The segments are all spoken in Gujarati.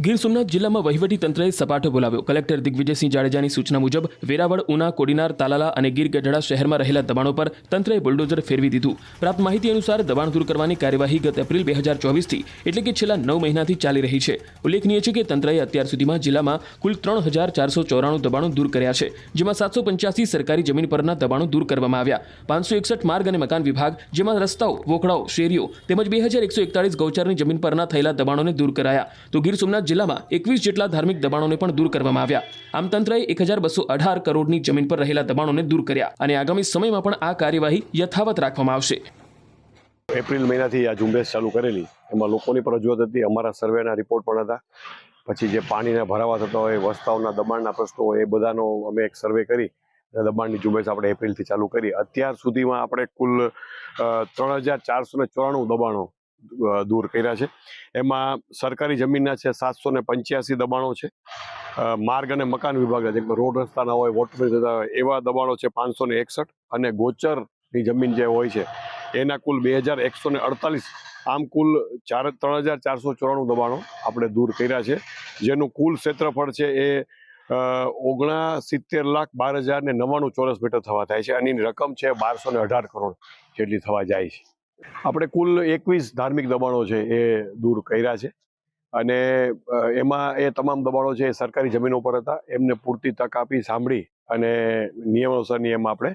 ગીર સોમનાથ જિલ્લામાં વહીવટી તંત્રએ સપાટો બોલાવ્યો। કલેક્ટર દિગ્વિજયસિંહ જાડેજાની સૂચના મુજબ વેરાવળ, ઉના, કોડીનાર, તાલાલા અને ગીર ગઢડા શહેરમાં રહેલા દબાણો પર તંત્રએ બુલડોઝર ફેરવી દીધું। પ્રાપ્ત માહિતી અનુસાર દબાણ દૂર કરવાની કાર્યવાહી ગત એપ્રિલ 2024થી એટલે કે છેલ્લા 9 મહિનાથી ચાલી રહી છે। ઉલ્લેખનીય છે કે તંત્રએ અત્યાર સુધીમાં જિલ્લામાં કુલ 3494 દબાણો દૂર કર્યા છે, જેમાં 785 સરકારી જમીન પરના દબાણો દૂર કરવામાં આવ્યા। 561 માર્ગ અને મકાન વિભાગ, જેમાં રસ્તાઓ, વોકડાઓ, શેરીઓ તેમજ 2141 ગૌચરની જમીન પરના થયેલા દબાણોને દૂર કરાયા। તો ગીર સોમનાથ જિલ્લામાં 21 જેટલા ધાર્મિક દબાણોને પણ દૂર કરવામાં આવ્યા। આમ તંત્રએ 1218 કરોડની જમીન પર રહેલા દબાણોને દૂર કર્યા અને આગામી સમયમાં પણ આ કાર્યવાહી યથાવત રાખવામાં આવશે। એપ્રિલ મહિનાથી આ ઝુંબેશ ચાલુ કરેલી, એમાં લોકોની પણ રજૂઆત હતી, અમારા સર્વેના રિપોર્ટ પણ હતા। પછી જે પાણીના ભરાવા થતા હોય, વસ્તાઓના દબાણના પ્રશ્નો હોય, એ બધાનો અમે એક સર્વે કરી દબાણની ઝુંબેશ આપણે એપ્રિલથી ચાલુ કરી। અત્યાર સુધીમાં આપણે કુલ 3494 દબાણો દૂર કર્યા છે। એમાં સરકારી જમીનના છે 785 દબાણો છે, માર્ગ અને મકાન વિભાગના જેમાં રોડ રસ્તાના હોય, વોટર થતા હોય એવા દબાણો છે 561, અને ગોચરની જમીન જે હોય છે એના કુલ 2148। આમ કુલ 3494 દબાણો આપણે દૂર કર્યા છે, જેનું કુલ ક્ષેત્રફળ છે એ 69,12,099 ચોરસ મીટર થવા થાય છે, અને એની રકમ છે 1218 કરોડ જેટલી થવા જાય છે। આપણે કુલ 21 ધાર્મિક દબાણો છે એ દૂર કર્યા છે, અને એમાં એ તમામ દબાણો છે એ સરકારી જમીનો પર હતા। એમને પૂરતી તક આપી, સાંભળી અને નિયમાનુસારની એમાં આપણે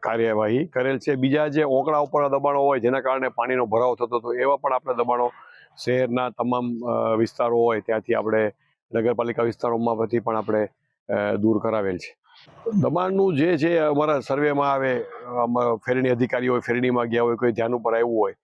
કાર્યવાહી કરેલ છે। બીજા જે ઓકળા ઉપરના દબાણો હોય જેના કારણે પાણીનો ભરાવો થતો હતો, એવા પણ આપણે દબાણો શહેરના તમામ વિસ્તારો હોય ત્યાંથી આપણે નગરપાલિકા વિસ્તારોમાંથી પણ આપણે દૂર કરાવેલ છે। દબાણનું જે છે અમારા સર્વેમાં આવે, ફેરણી અધિકારી હોય, ફેરણીમાં ગયા હોય, કોઈ ધ્યાન ઉપર આવ્યું હોય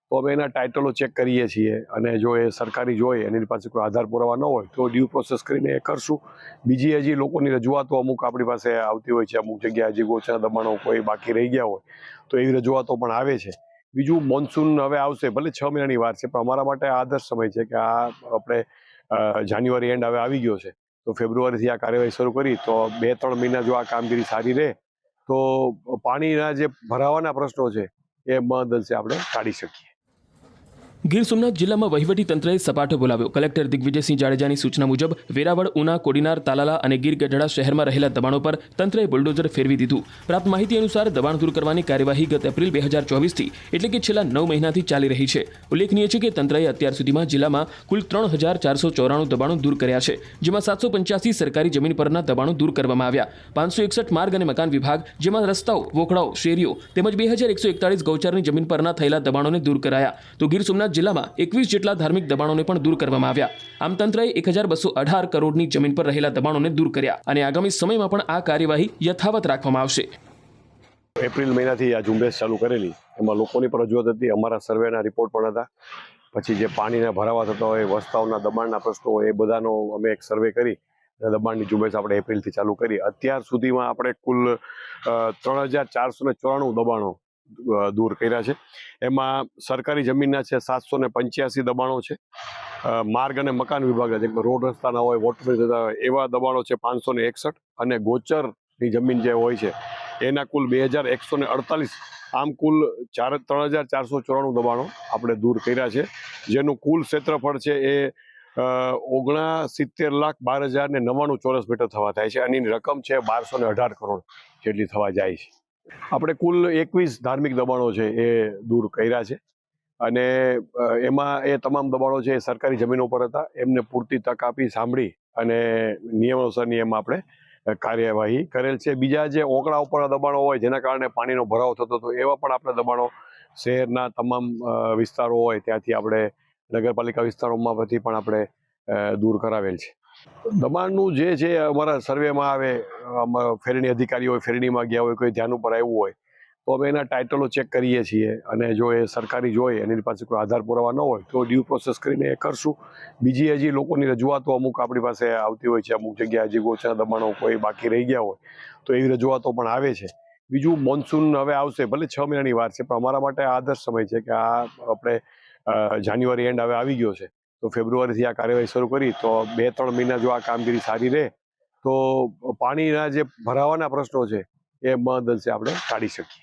તો અમે એના ટાઇટલો ચેક કરીએ છીએ, અને જો એ સરકારી જ હોય, એની પાસે કોઈ આધાર પુરાવા ન હોય તો ડ્યુ પ્રોસેસ કરીને એ કરશું। બીજી હજી લોકોની રજૂઆતો અમુક આપણી પાસે આવતી હોય છે, અમુક જગ્યાએ હજી ગોચરના દબાણો કોઈ બાકી રહી ગયા હોય તો એવી રજૂઆતો પણ આવે છે। બીજું, મોન્સૂન હવે આવશે, ભલે 6 મહિનાની વાર છે, પણ અમારા માટે આદર્શ સમય છે કે આ આપણે જાન્યુઆરી એન્ડ હવે આવી ગયો છે, તો ફેબ્રુઆરીથી આ કાર્યવાહી શરૂ કરી તો 2-3 મહિના જો આ કામગીરી સારી રહે તો પાણીના જે ભરાવાના પ્રશ્નો છે એ મહદઅંશે આપણે ટાળી શકીએ। ગીર સોમનાથ જિલ્લામાં વહીવટી તંત્રએ સપાટો બોલાવ્યો। કલેક્ટર દિગ્વિજયસિંહ જાડેજાની સૂચના મુજબ વેરાવળ, ઉના, કોડીનાર, તાલાલા અને ગીર ગઢડા શહેરમાં રહેલા દબાણો પર તંત્રએ બુલડોઝર ફેરવી દીધું। પ્રાપ્ત માહિતી અનુસાર દબાણ દૂર કરવાની કાર્યવાહી ગત એપ્રિલ 2024થી એટલે કે છેલ્લા 9 મહિનાથી ચાલી રહી છે। ઉલ્લેખનીય છે કે તંત્રએ અત્યાર સુધીમાં જિલ્લામાં કુલ 3494 દબાણો દૂર કર્યા છે, જેમાં 785 સરકારી જમીન પરના દબાણો દૂર કરવામાં આવ્યા। 561 માર્ગ અને મકાન વિભાગ, જેમાં રસ્તાઓ, વોકડાઓ, શેરીઓ તેમજ 2141 ગૌચરની જમીન પરના થયેલા દબાણોને દૂર કરાયા। તો ગીર સોમનાથ જિલ્લામાં 21 જેટલા ધાર્મિક દબાણોને પણ દૂર કરવામાં આવ્યા। આમ તંત્રએ 1218 કરોડની જમીન પર રહેલા દબાણોને દૂર કર્યા અને આગામી સમયમાં પણ આ કાર્યવાહી યથાવત રાખવામાં આવશે। એપ્રિલ મહિનાથી આ ઝુંબેશ ચાલુ કરેલી, એમાં લોકોની પણ રજૂઆત હતી, અમારા સર્વેના રિપોર્ટ પણ હતા। પછી જે પાણીના ભરાવા થતા હોય, વસ્તાઓના દબાણના પ્રશ્નો હોય, એ બધાનો અમે એક સર્વે કરી દબાણની ઝુંબેશ આપણે એપ્રિલથી ચાલુ કરી। અત્યાર સુધીમાં આપણે કુલ 3494 દબાણો દૂર કર્યા છે। એમાં સરકારી જમીનના છે 785 દબાણો છે, માર્ગ અને મકાન વિભાગના જેમાં રોડ રસ્તાના હોય, વોટર થતા હોય એવા દબાણો છે 561, અને ગોચરની જમીન જે હોય છે એના કુલ 2148। આમ કુલ 3494 દબાણો આપણે દૂર કર્યા છે, જેનું કુલ ક્ષેત્રફળ છે એ 69,12,099 ચોરસ મીટર થવા થાય છે, અને એની રકમ છે 1218 કરોડ જેટલી થવા જાય છે। આપણે કુલ 21 ધાર્મિક દબાણો છે એ દૂર કર્યા છે, અને એમાં એ તમામ દબાણો છે એ સરકારી જમીનો પર હતા। એમને પૂરતી તક આપી, સાંભળી અને નિયમાનુસારની એમાં આપણે કાર્યવાહી કરેલ છે। બીજા જે ઓકળા ઉપરના દબાણો હોય જેના કારણે પાણીનો ભરાવો થતો હતો, એવા પણ આપણે દબાણો શહેરના તમામ વિસ્તારો હોય ત્યાંથી આપણે નગરપાલિકા વિસ્તારોમાંથી પણ આપણે દૂર કરાવેલ છે। દબાણનું જે છે અમારા સર્વેમાં આવે, ફેરણી અધિકારી હોય, ફેરણીમાં ગયા હોય, કોઈ ધ્યાન ઉપર આવ્યું હોય તો અમે એના ટાઇટલો ચેક કરીએ છીએ, અને જો એ સરકારી જ હોય, એની પાસે કોઈ આધાર પુરાવા ન હોય તો ડ્યુ પ્રોસેસ કરીને એ કરશું। બીજી હજી લોકોની રજૂઆતો અમુક આપણી પાસે આવતી હોય છે, અમુક જગ્યાએ હજી ગોચરના દબાણો કોઈ બાકી રહી ગયા હોય તો એવી રજૂઆતો પણ આવે છે। બીજું, મોન્સૂન હવે આવશે, ભલે 6 મહિનાની વાર છે, પણ અમારા માટે આદર્શ સમય છે કે આ આપણે જાન્યુઆરી એન્ડ હવે આવી ગયો છે, તો ફેબ્રુઆરીથી આ કાર્યવાહી શરૂ કરી તો 2-3 મહિના જો આ કામગીરી સારી રહે તો પાણીના જે ભરાવાના પ્રશ્નો છે એ મહદઅંશે આપણે ટાળી શકીએ।